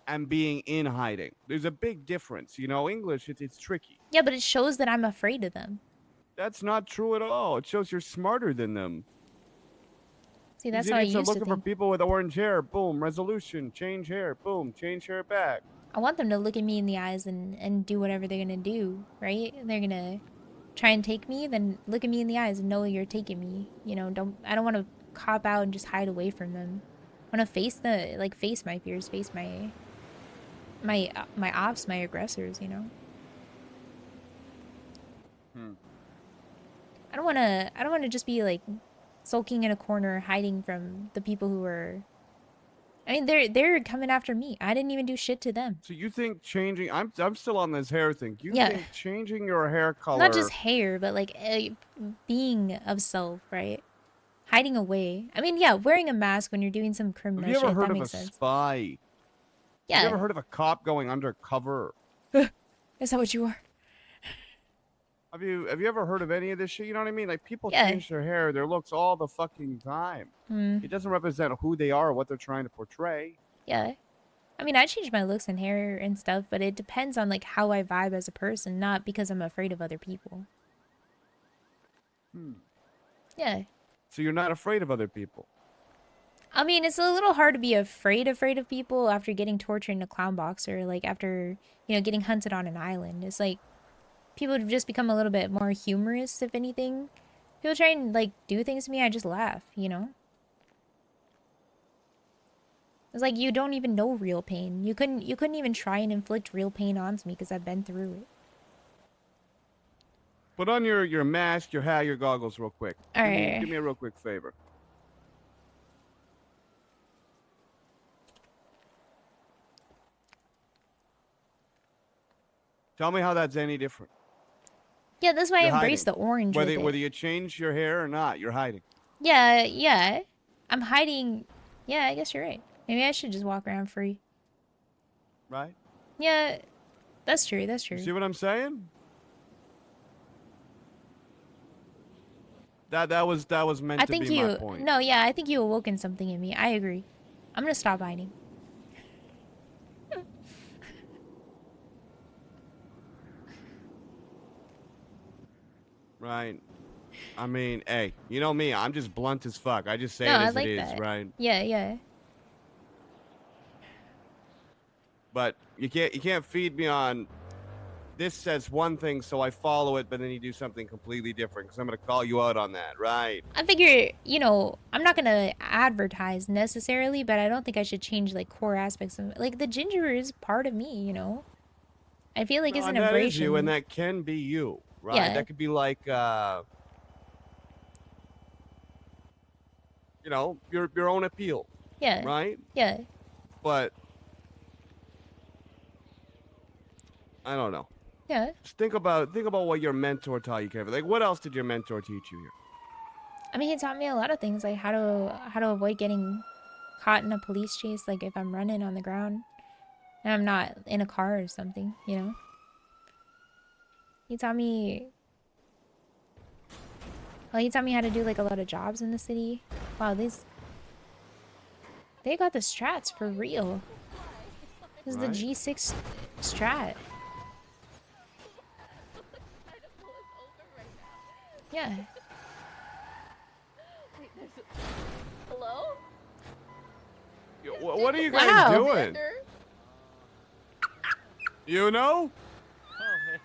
and being in hiding. There's a big difference. You know, English, it's tricky. yeah, but it shows that I'm afraid of them. That's not true at all. It shows you're smarter than them. See, that's These how I idiots are used to looking for think. people with orange hair. Boom, resolution, change hair. Boom, change hair back. I want them to look at me in the eyes and do whatever they're gonna do, right? They're gonna try and take me, then look at me in the eyes and know you're taking me. You know, I don't want to cop out and just hide away from them. I want to face my fears, face my ops, my aggressors. You know. I don't want to just be like sulking in a corner, hiding from the people who are. I mean, they're coming after me. I didn't even do shit to them. So you think changing? I'm still on this hair thing. You Yeah. think changing your hair color? Not just hair, but like being of self, right? Hiding away. I mean, yeah, wearing a mask when you're doing some criminal Have you ever shit, heard that of a makes sense. spy? Yeah. Have you ever heard of a cop going undercover? Is that what you are? Have you ever heard of any of this shit? You know what I mean? Like people Yeah. change their hair, their looks all the fucking time. Hmm. It doesn't represent who they are or what they're trying to portray. Yeah. I mean, I change my looks and hair and stuff, but it depends on like how I vibe as a person, not because I'm afraid of other people. Hmm. Yeah. So you're not afraid of other people. I mean, it's a little hard to be afraid of people after getting tortured in a clown box or like after, you know, getting hunted on an island. It's like people have just become a little bit more humorous, if anything. People try and like do things to me, I just laugh, you know? It's like you don't even know real pain. You couldn't even try and inflict real pain onto me because I've been through it. Put on your mask, your hat, your goggles real quick. All Give me, right. give me a real quick favor. Tell me how that's any different. Yeah, that's why I You're embrace hiding. the orange with Whether it. you change your hair or not, you're hiding. Yeah, yeah. I'm hiding. Yeah, I guess you're right. Maybe I should just walk around free. Right? Yeah, that's true. That's You true. see what I'm saying? That was meant I to think be my you. point. No, yeah, I think you awoken something in me. I agree. I'm gonna stop hiding. Right. I mean, hey, you know me, I'm just blunt as fuck. I just say No, it I as it like is, that. right? Yeah, yeah. But you can't feed me on this says one thing, so I follow it, but then you do something completely different because I'm gonna call you out on that, right? I figure, you know, I'm not gonna advertise necessarily, but I don't think I should change like core aspects of it. Like the ginger is part of me, you know. I feel like No, it's an and that is you, and abrasion. that can be you, right? Yeah, That could be like, you know, your own appeal, yeah, right? yeah. But I don't know. Yeah. Just think about what your mentor taught you, Kevin. Like, what else did your mentor teach you here? I mean, he taught me a lot of things, like how to avoid getting caught in a police chase, like if I'm running on the ground and I'm not in a car or something, you know. He taught me. Well, he taught me how to do like a lot of jobs in the city. Wow, they got the strats for real. This is the Right? G6 strat. Yeah. Hello? What are you guys Wow. doing? You know? Oh, hey.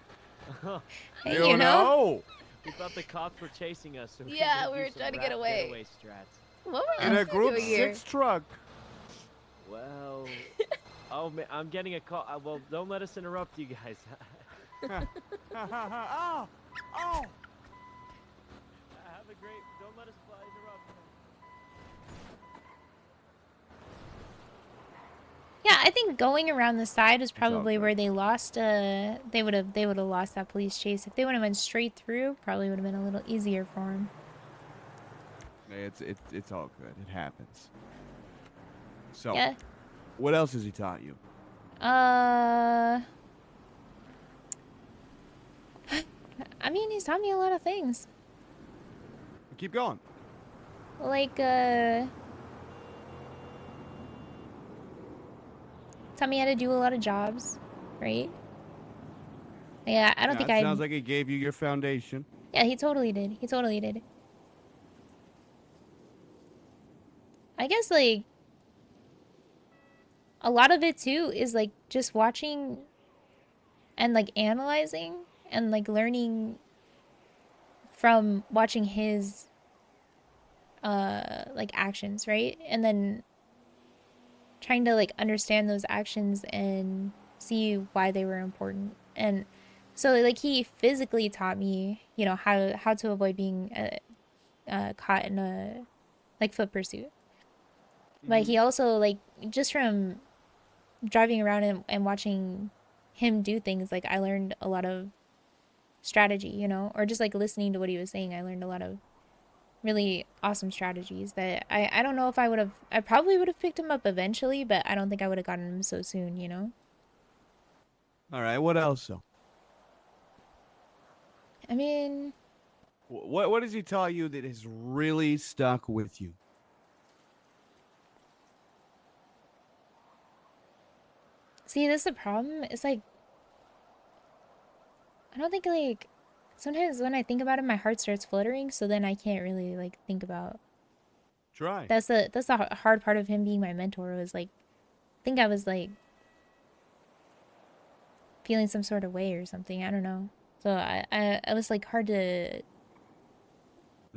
Hey, you know? We thought the cops were chasing us. So Yeah, were we gonna were do some trying to get rap away. getaway strats. What were In you a group doing here? 6 truck. Well, oh man, I'm getting a call. Well, don't let us interrupt you guys. Oh! Oh! Have a great. Don't let us interrupt. Yeah, I think going around the side is all probably good. where they lost. They would have lost that police chase if they would have went straight through. Probably would have been a little easier for them. Hey, it's all good. It happens. So, Yeah. what else has he taught you? I mean, he's taught me a lot of things. Keep going. Like, taught me how to do a lot of jobs, right? Yeah, I don't Yeah, think it I. sounds like he gave you your foundation. Yeah, he totally did. He totally did. I guess, like, a lot of it, too, is, like, just watching and, like, analyzing and, like, learning from watching his, like, actions, right? And then trying to, like, understand those actions and see why they were important. And so, like, he physically taught me, you know, how to avoid being caught in a, like, foot pursuit. But he also, like, just from driving around and watching him do things, like, I learned a lot of strategy, you know, or just like listening to what he was saying, I learned a lot of really awesome strategies that I don't know if I probably would have picked him up eventually, but I don't think I would have gotten him so soon, you know. All right, what else though? I mean, What does he tell you that has really stuck with you? See, this is the problem. It's like I don't think like sometimes when I think about it, my heart starts fluttering. So then I can't really like think about. Try. That's the hard part of him being my mentor was like, I think I was like feeling some sort of way or something. I don't know. So I was like hard to.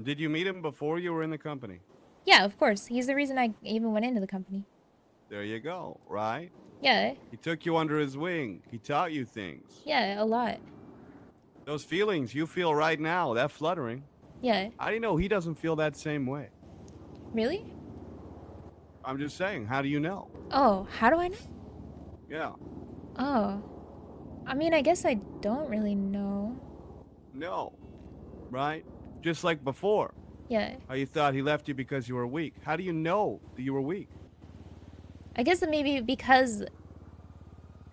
Did you meet him before you were in the company? Yeah, of course. He's the reason I even went into the company. There you go, right? Yeah, He took you under his wing. He taught you things. yeah, a lot. Those feelings you feel right now, that fluttering, Yeah, how do you know he doesn't feel that same way? really? I'm just saying, how do you know? Oh, how do I know? Yeah. Oh, I mean, I guess I don't really know. No. Right? Just like before. Yeah, How you thought he left you because you were weak. How do you know that you were weak? I guess that maybe because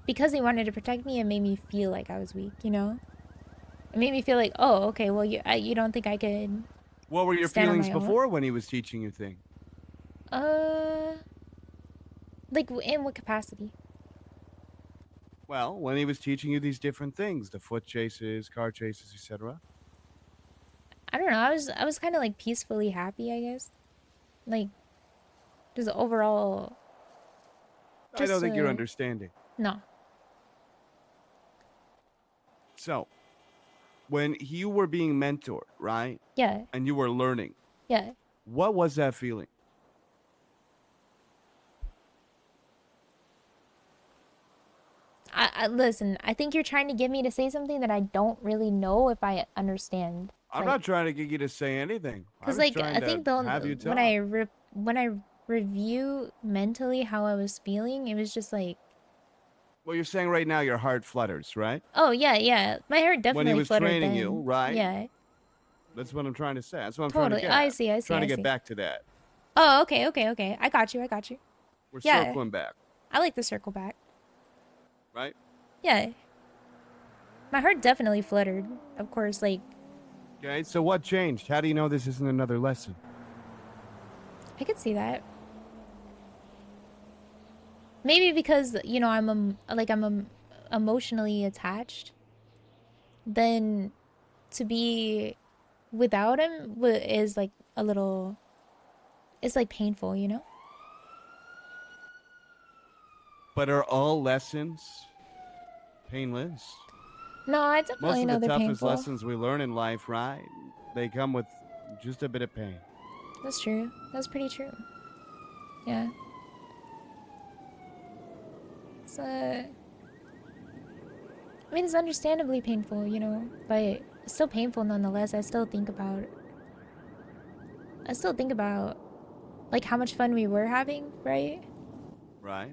he wanted to protect me, it made me feel like I was weak. You know, it made me feel like, oh, okay, well, you don't think I could What were your stand on feelings my own? before when he was teaching you things? Like in what capacity? Well, when he was teaching you these different things, the foot chases, car chases, etc. I don't know. I was kind of like peacefully happy, I guess. Like, just overall. I don't think you're uh, understanding. No. So, when you were being mentored, right? Yeah. And you were learning, Yeah. what was that feeling? I listen. I think you're trying to get me to say something that I don't really know if I understand. I'm not trying to get you to say anything. I'm Because just like trying I to think have you talk. when I review mentally how I was feeling, it was just like, Well, you're saying right now your heart flutters, right? oh yeah, yeah. My heart When he definitely was fluttered training you, then. right? Yeah. That's what I'm trying to say. That's what I'm trying to Totally. get I at. see. I see. Trying to I get see. back to that. Oh, okay. Okay. Okay. I got you. I got you. We're Yeah. circling back, I like the circle back. right? Yeah. My heart definitely fluttered. Of course, like Okay, so what changed? How do you know this isn't another lesson? I could see that. Maybe because, you know, I'm emotionally attached. Then to be without him is like a little it's like painful, you know? But are all lessons painless? No, I Most definitely of know the they're toughest painful. lessons we learn in life, right? They come with just a bit of pain. That's true. That's pretty true. Yeah. It's I mean, it's understandably painful, you know, but it's still painful nonetheless. I still think about like how much fun we were having, right? Right?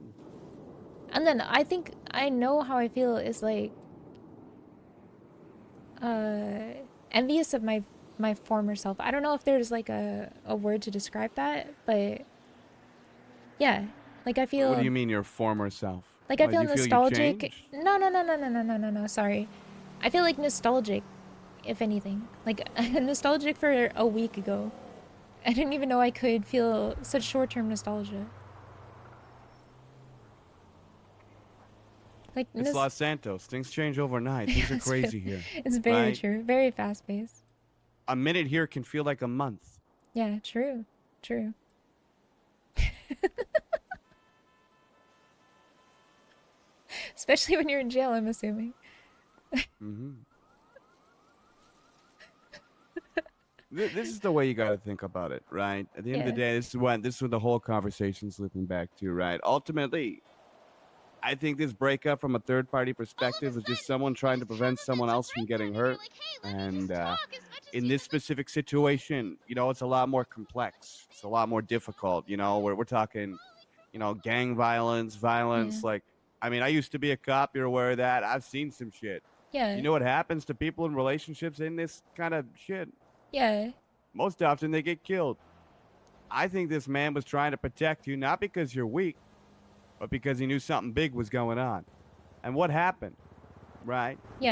And then I think I know how I feel is like envious of my former self. I don't know if there's like a word to describe that, but yeah. Like I feel What do you mean your former self? like I What, feel you feel you nostalgic. changed? No, sorry. I feel like nostalgic, if anything. Like nostalgic for a week ago. I didn't even know I could feel such short-term nostalgia. Like It's Los Santos. Things change overnight. Things are crazy here. It's very right? true. Very fast-paced. A minute here can feel like a month. Yeah, true. True. Especially when you're in jail, I'm assuming. Mm-hmm. This is the way you got to think about it, right? At the end of the day, this is what the whole conversation's looping back to, right? Ultimately, I think this breakup from a third-party perspective is just someone trying to prevent someone else from getting hurt. And in this specific situation, you know, it's a lot more complex. It's a lot more difficult. You know, we're talking, you know, gang violence. Like, I mean, I used to be a cop. You're aware of that. I've seen some shit. Yeah. You know what happens to people in relationships in this kind of shit? Yeah. Most often they get killed. I think this man was trying to protect you, not because you're weak, but because he knew something big was going on. And what happened, right? Yeah.